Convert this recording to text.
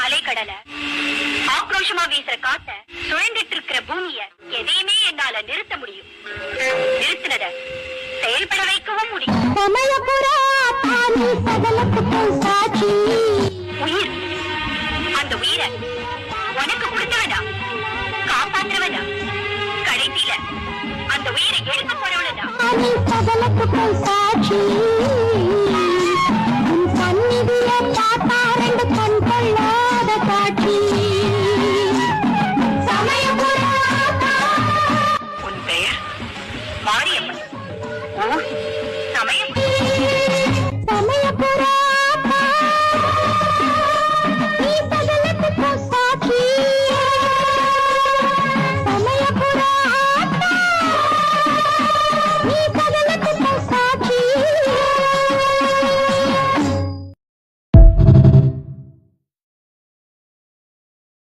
அலைக்கடலை, ஆக்ரோஷமா வீசுற காத்த, சுழந்துட்டு இருக்கிற பூமிய எதையுமே என்னால நிறுத்த முடியும். நிறுத்தினத செயல்பட வைக்கவும் முடியும். உயிர், அந்த உயிரை உனக்கு கொடுத்தவனா, காப்பாற்றுவதா, கடைசியில அந்த உயிரை எடுக்க போறவனதா.